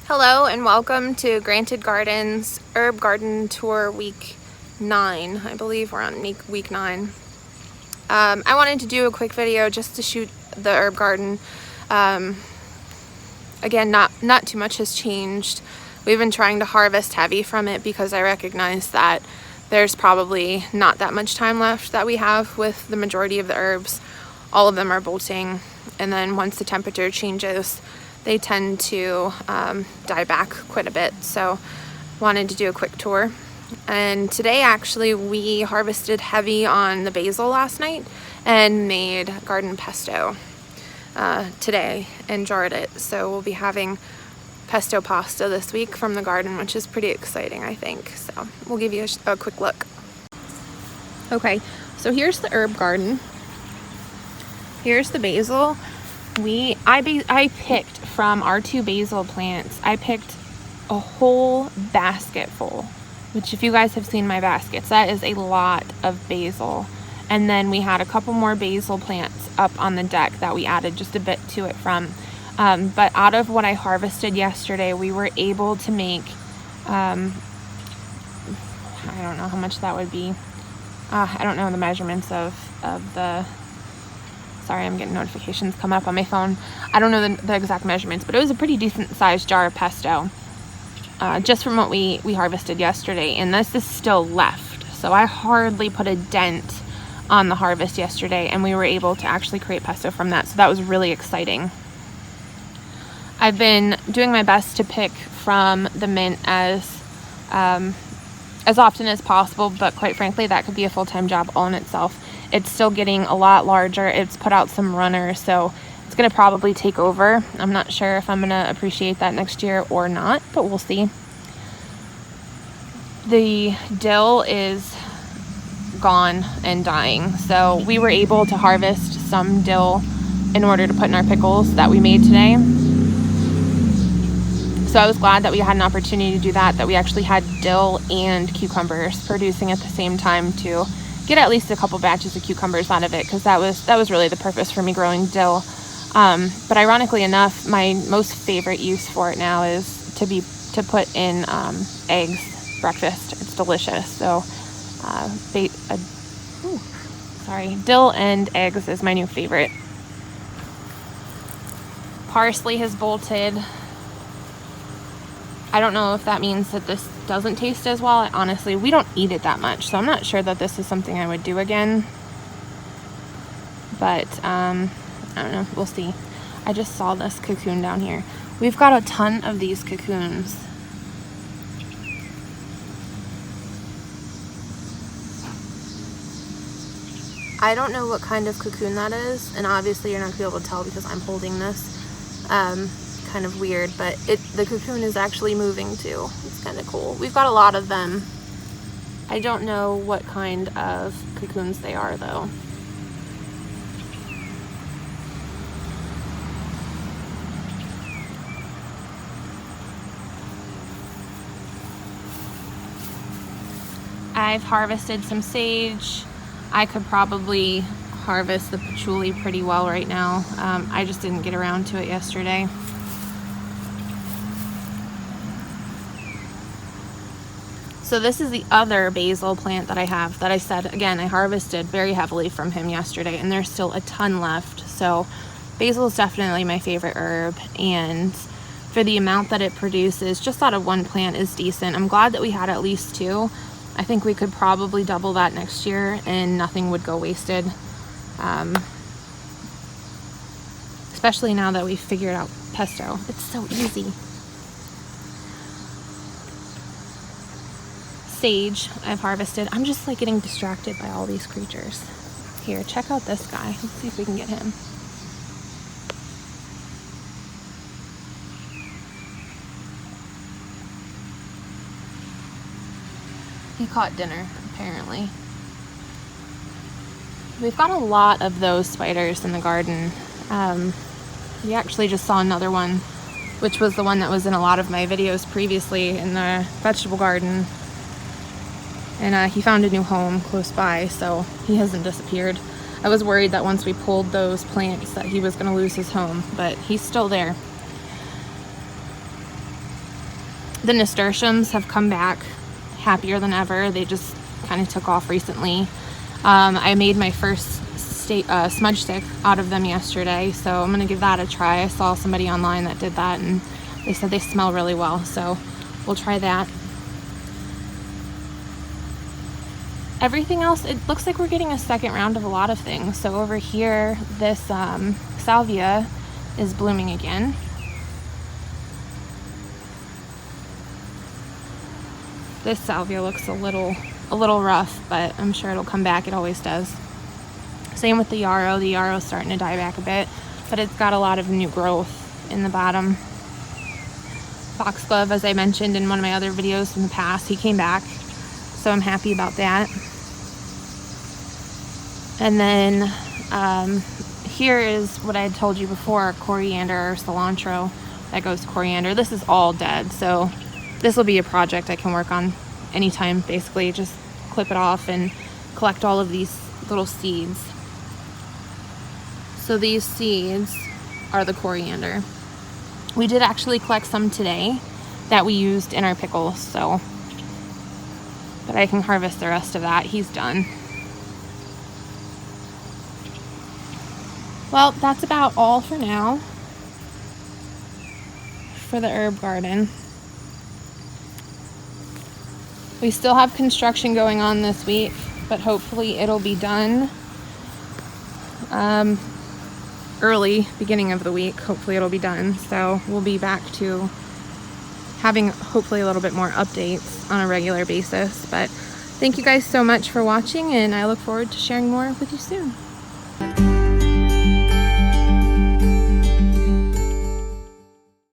Hello and welcome to Granted Garden's herb garden tour week 9. I believe we're on week 9. I wanted to do a quick video just to shoot the herb garden. Again, not too much has changed. We've been trying to harvest heavy from it because I recognize that there's probably not that much time left that we have with the majority of the herbs. All of them are bolting, and then once the temperature changes, they tend to die back quite a bit. So wanted to do a quick tour. And today actually we harvested heavy on the basil last night and made garden pesto today and jarred it. So we'll be having pesto pasta this week from the garden, which is pretty exciting, I think. So we'll give you a quick look. Okay, so here's the herb garden. Here's the basil. I picked from our 2 basil plants, I picked a whole basket full, which if you guys have seen my baskets, that is a lot of basil. And then we had a couple more basil plants up on the deck that we added just a bit to it from. But out of what I harvested yesterday, we were able to make, I don't know how much that would be. I don't know the measurements of the, sorry, I'm getting notifications come up on my phone. I don't know the exact measurements, but it was a pretty decent sized jar of pesto, just from what we harvested yesterday. And this is still left. So I hardly put a dent on the harvest yesterday, and we were able to actually create pesto from that. So that was really exciting. I've been doing my best to pick from the mint as often as possible, but quite frankly, that could be a full-time job all in itself. It's still getting a lot larger. It's put out some runners, so it's going to probably take over. I'm not sure if I'm going to appreciate that next year or not, but we'll see. The dill is gone and dying, so we were able to harvest some dill in order to put in our pickles that we made today. So I was glad that we had an opportunity to do that we actually had dill and cucumbers producing at the same time to get at least a couple batches of cucumbers out of it, because that was really the purpose for me growing dill. But ironically enough, my most favorite use for it now is to put in eggs breakfast. It's delicious. So dill and eggs is my new favorite. Parsley has bolted. I don't know if that means that this doesn't taste as well. Honestly, we don't eat it that much, so I'm not sure that this is something I would do again. But I don't know, we'll see. I just saw this cocoon down here. We've got a ton of these cocoons. I don't know what kind of cocoon that is, and obviously you're not gonna be able to tell because I'm holding this. Kind of weird, but the cocoon is actually moving too. It's kind of cool. We've got a lot of them. I don't know what kind of cocoons they are though. I've harvested some sage. I could probably harvest the patchouli pretty well right now. I just didn't get around to it yesterday. So this is the other basil plant that I have that I said, again, I harvested very heavily from him yesterday, and there's still a ton left. So basil is definitely my favorite herb, and for the amount that it produces, just out of one plant is decent. I'm glad that we had at least 2. I think we could probably double that next year and nothing would go wasted. Especially now that we've figured out pesto. It's so easy. Sage I've harvested. I'm just like getting distracted by all these creatures. Here, check out this guy. Let's see if we can get him. He caught dinner, apparently. We've got a lot of those spiders in the garden. We actually just saw another one, which was the one that was in a lot of my videos previously in the vegetable garden. And he found a new home close by, so he hasn't disappeared. I was worried that once we pulled those plants that he was going to lose his home, but he's still there. The nasturtiums have come back happier than ever. They just kind of took off recently. I made my first smudge stick out of them yesterday, so I'm going to give that a try. I saw somebody online that did that, and they said they smell really well, so we'll try that. Everything else, it looks like we're getting a second round of a lot of things. So over here, this salvia is blooming again. This salvia looks a little rough, but I'm sure it'll come back. It always does. Same with the yarrow. The yarrow's starting to die back a bit, but it's got a lot of new growth in the bottom. Foxglove, as I mentioned in one of my other videos in the past, he came back, so I'm happy about that. And then here is what I had told you before, coriander or cilantro. That goes to coriander. This is all dead, so this will be a project I can work on anytime, basically. Just clip it off and collect all of these little seeds. So these seeds are the coriander. We did actually collect some today that we used in our pickles, so, but I can harvest the rest of that. He's done. Well, that's about all for now for the herb garden. We still have construction going on this week, but hopefully it'll be done early, beginning of the week. Hopefully it'll be done. So we'll be back to having hopefully a little bit more updates on a regular basis. But thank you guys so much for watching, and I look forward to sharing more with you soon.